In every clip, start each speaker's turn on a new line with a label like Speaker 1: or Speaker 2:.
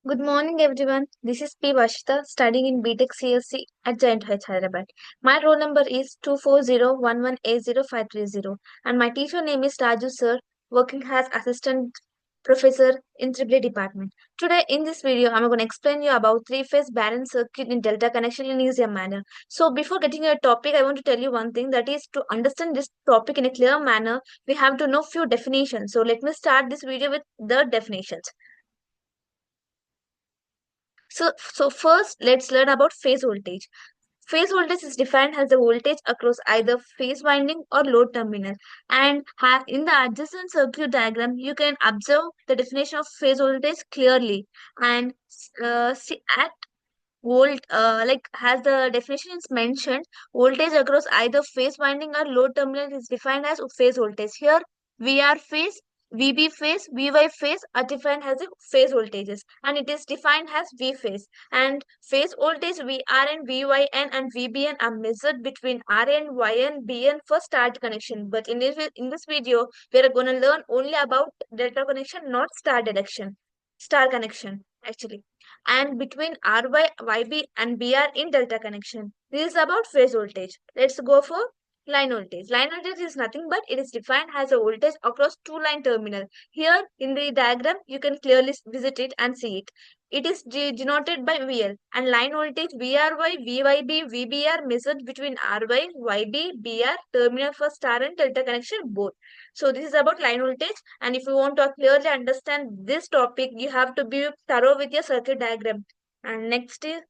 Speaker 1: Good morning, everyone. This is P. Vashita, studying in BTech CSC at Giant Heights, Hyderabad. My roll number is 24011805330, and my teacher name is Raju Sir, working as assistant professor in Triple department. Today, in this video, I'm going to explain you about three-phase balance circuit in delta connection in easier manner. So, before getting a topic, I want to tell you one thing, that is to understand this topic in a clear manner, we have to know few definitions. So, let me start this video with the definitions. So first, let's learn about phase voltage. Phase voltage is defined as the voltage across either phase winding or load terminal. And in the adjacent circuit diagram, you can observe the definition of phase voltage clearly. And see at like as the definition is mentioned, voltage across either phase winding or load terminal is defined as phase voltage. Here, VR phase, VB phase, VY phase are defined as the phase voltages, and it is defined as V phase. And phase voltage VRN, VYN, and VBN are measured between RN, YN, BN for start connection. But in this video, we are going to learn only about delta connection, not star connection actually, and between RY, YB and BR in delta connection. This is about phase voltage. Let's go for line voltage. Line voltage is nothing but it is defined as a voltage across two line terminal. Here in the diagram, you can clearly visit it and see it. It is denoted by VL, and line voltage VRY, VYB, VBR measured between RY, YB, BR terminal for star and delta connection both. So this is about line voltage, and if you want to clearly understand this topic, you have to be thorough with your circuit diagram. And next is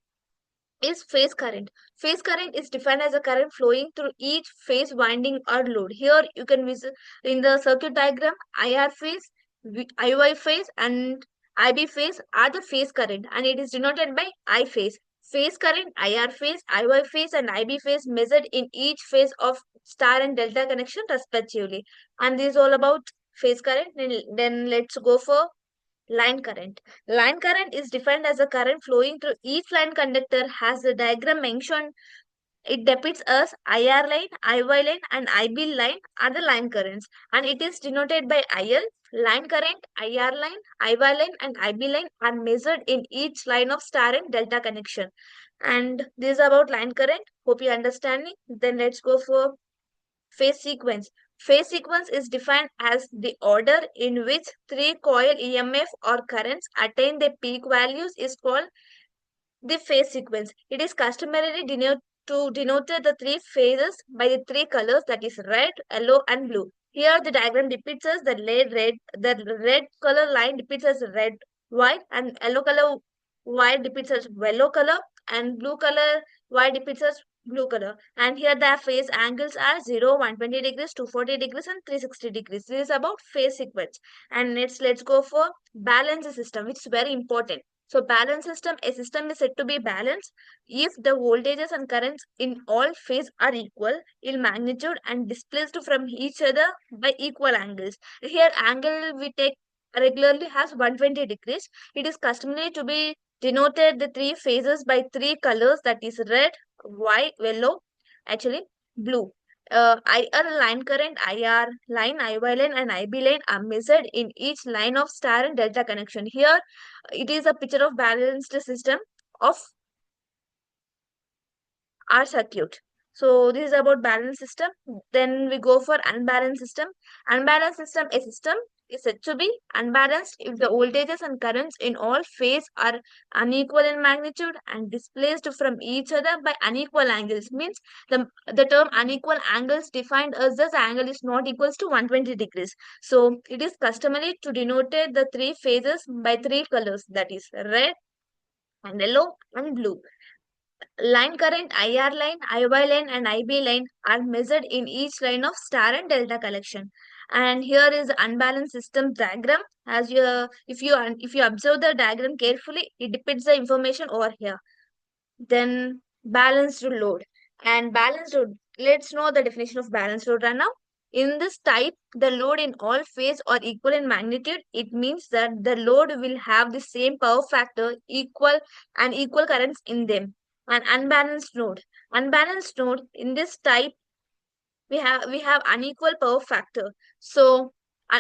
Speaker 1: phase current. Phase current is defined as a current flowing through each phase winding or load. Here you can visit in the circuit diagram, IR phase, IY phase, and IB phase are the phase current, and it is denoted by I phase. Phase current, IR phase, IY phase, and IB phase measured in each phase of star and delta connection respectively. And this is all about phase current. Then let's go for line current. Line current is defined as a current flowing through each line conductor. Has the diagram mentioned, it depicts as IR line, IY line, and IB line are the line currents, and it is denoted by IL. Line current, IR line, IY line, and IB line are measured in each line of star and delta connection. And this is about line current. Hope you understanding. Then let's go for phase sequence. Phase sequence is defined as the order in which three coil EMF or currents attain their peak values is called the phase sequence. It is customarily denoted the three phases by the three colors, that is red, yellow, and blue. Here the diagram depicts us the red color line depicts as red, white, and yellow color white depicts as yellow color, and blue color white depicts as blue color. And here the phase angles are 0, 120 degrees, 240 degrees, and 360 degrees. This is about phase sequence. And let's go for balance system, which is very important. So balance system, a system is said to be balanced if the voltages and currents in all phase are equal in magnitude and displaced from each other by equal angles. Here angle we take regularly has 120 degrees. It is customary to be denoted the three phases by three colors, that is red, white, yellow, actually blue. IR line current, IR line, IY line, and IB line are measured in each line of star and delta connection. Here it is a picture of balanced system of our circuit. So this is about balanced system. Then we go for unbalanced system. Unbalanced system, a system is said to be unbalanced if the voltages and currents in all phase are unequal in magnitude and displaced from each other by unequal angles. Means the term unequal angles defined as this angle is not equals to 120 degrees. So it is customary to denote the three phases by three colors, that is red and yellow and blue. Line current, IR line, IY line, and IB line are measured in each line of star and delta connection. And here is unbalanced system diagram. As you, if you observe the diagram carefully, it depicts the information over here. Then balanced load and balanced load. Let's know the definition of balanced load right now. In this type, the load in all phase or equal in magnitude. It means that the load will have the same power factor, equal and equal currents in them. An unbalanced node. Unbalanced node in this type, we have unequal power factor. So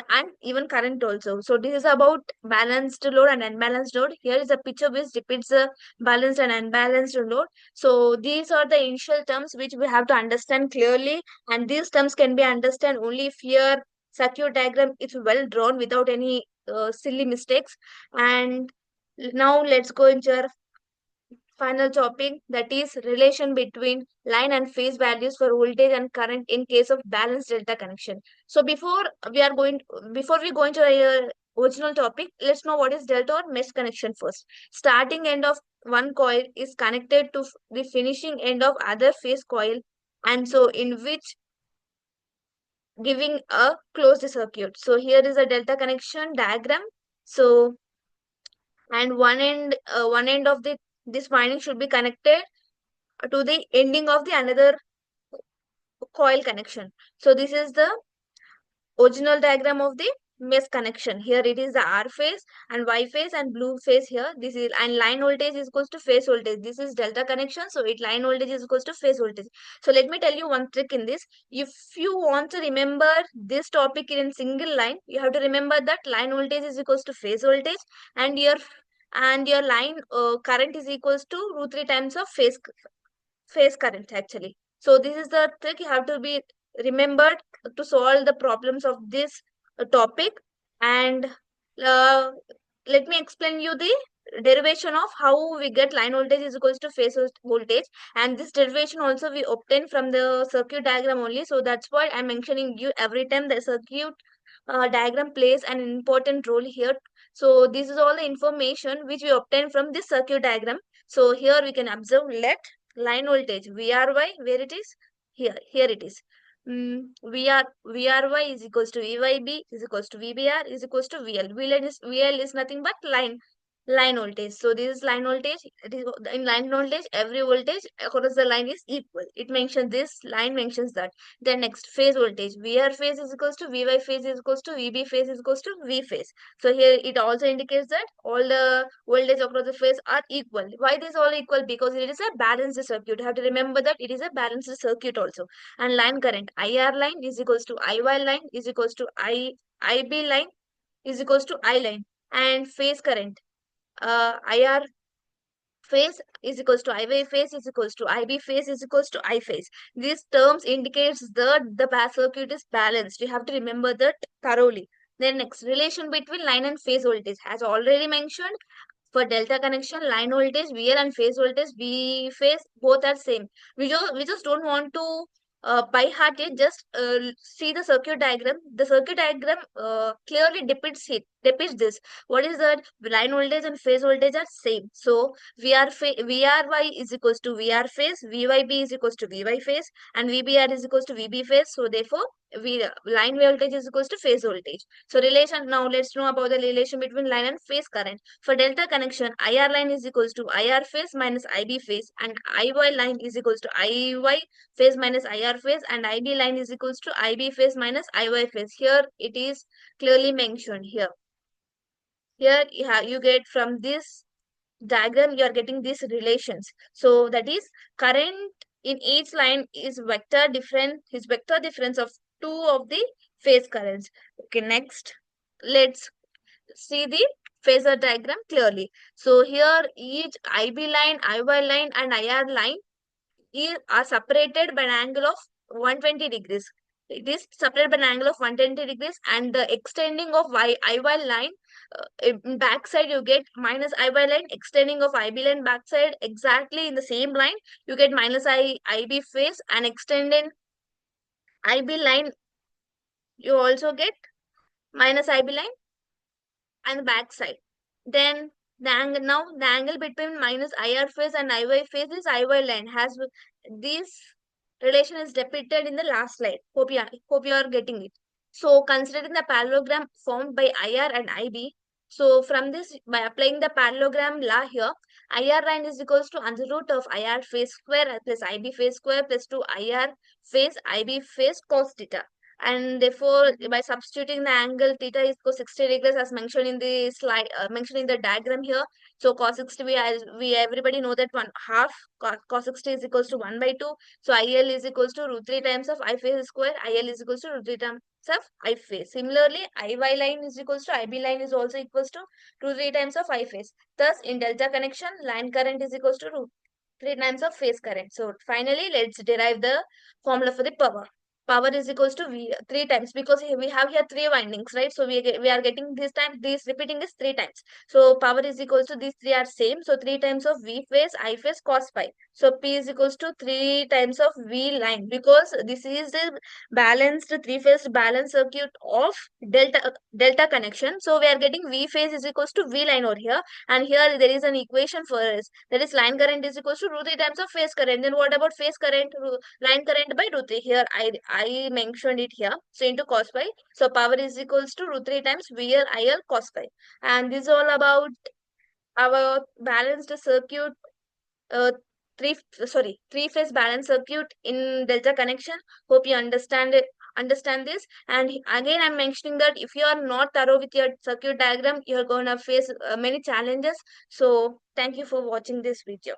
Speaker 1: and even current also. So this is about balanced load and unbalanced load. Here is a picture which depicts the balanced and unbalanced load. So these are the initial terms which we have to understand clearly, and these terms can be understood only if your circuit diagram is well drawn without any silly mistakes. And now let's go into our final topic, that is relation between line and phase values for voltage and current in case of balanced delta connection. So before we go into the original topic, let's know what is delta or mesh connection first. Starting end of one coil is connected to the finishing end of other phase coil, and so in which giving a closed circuit. So here is a delta connection diagram. So and one end of the this winding should be connected to the ending of the another coil connection. So this is the original diagram of the mesh connection. Here it is the R phase and Y phase and blue phase here. This is, and line voltage is equals to phase voltage. This is delta connection. So it line voltage is equals to phase voltage. So let me tell you one trick in this. If you want to remember this topic in single line, you have to remember that line voltage is equals to phase voltage, and your line current is equals to root 3 times of phase current actually. So this is the trick you have to be remembered to solve the problems of this topic. And uh, let me explain you the derivation of how we get line voltage is equals to phase voltage, and this derivation also we obtain from the circuit diagram only. So that's why I'm mentioning you every time the circuit diagram plays an important role here. So this is all the information which we obtain from this circuit diagram. So here we can observe, let line voltage VRY, where it is, here it is. VRY is equals to VYB is equals to VBR is equals to VL. VL is nothing but line voltage. So this is line voltage. It is in line voltage, every voltage across the line is equal. It mentions this line mentions that. Then next phase voltage. VR phase is equals to VY phase is equals to VB phase is equals to V phase. So here it also indicates that all the voltage across the phase are equal. Why this all equal? Because it is a balanced circuit. You have to remember that it is a balanced circuit also. And line current, IR line is equals to IY line is equals to IB line is equals to I line. And phase current, IR phase is equals to IY phase is equals to IB phase is equals to I phase. These terms indicates that the circuit is balanced. You have to remember that thoroughly. Then next, relation between line and phase voltage. As already mentioned, for delta connection, line voltage VL and phase voltage V phase both are same. We just don't want to by heart it. Just see the circuit diagram. The circuit diagram clearly depicts this. What is that? Line voltage and phase voltage are same. So VRY is equals to VR phase, VYB is equals to VY phase, and VBR is equals to VB phase. So therefore, line voltage is equals to phase voltage. So relation, now let's know about the relation between line and phase current. For delta connection, IR line is equals to IR phase minus IB phase, and IY line is equals to IY phase minus IR phase, and IB line is equals to IB phase minus IY phase. Here it is clearly mentioned here. Here you get from this diagram, you are getting these relations. So that is current in each line is vector difference of two of the phase currents. Okay, next let's see the phasor diagram clearly. So here each IB line, IY line and IR line are separated by an angle of 120 degrees. It is separated by an angle of 120 degrees, and the extending of IY line, in backside you get minus IY line, extending of IB line backside exactly in the same line, you get minus IB phase, and extending IB line, you also get minus IB line and the back side. Then the angle between minus IR phase and IY phase is IY line. Has this relation is depicted in the last slide. Hope you are getting it. So considering the parallelogram formed by IR and IB, so from this, by applying the parallelogram law here, IR line is equals to under root of IR phase square plus IB phase square plus 2 IR phase IB phase cos theta. and therefore by substituting the angle theta is equal 60 degrees as mentioned in the slide, mentioned in the diagram here. So cos 60, we everybody know that one half cos 60 is equals to 1 by 2. So IL is equals to root 3 times of I phase square. IL is equals to root 3 times of I phase. Similarly, IY line is equals to IB line is also equals to root 3 times of I phase. Thus, in delta connection, line current is equals to root 3 times of phase current. So finally, let's derive the formula for the power. Power is equals to V 3 times, because we have here 3 windings, right? So we are getting this time, this repeating is 3 times. So power is equals to these 3 are same. So 3 times of V phase, I phase, cos phi. So P is equals to 3 times of V line, because this is the balanced 3 phase balanced circuit of delta connection. So we are getting V phase is equals to V line over here, and here there is an equation for us, that is line current is equals to root 3 times of phase current. Then what about phase current? Line current by root 3. Here I mentioned it here. So into cos phi. So power is equals to root 3 times VL IL cos phi. And this is all about our balanced circuit, uh, three phase balanced circuit in delta connection. Hope you understand it, understand this. And again I'm mentioning that if you are not thorough with your circuit diagram, you're going to face many challenges. So thank you for watching this video.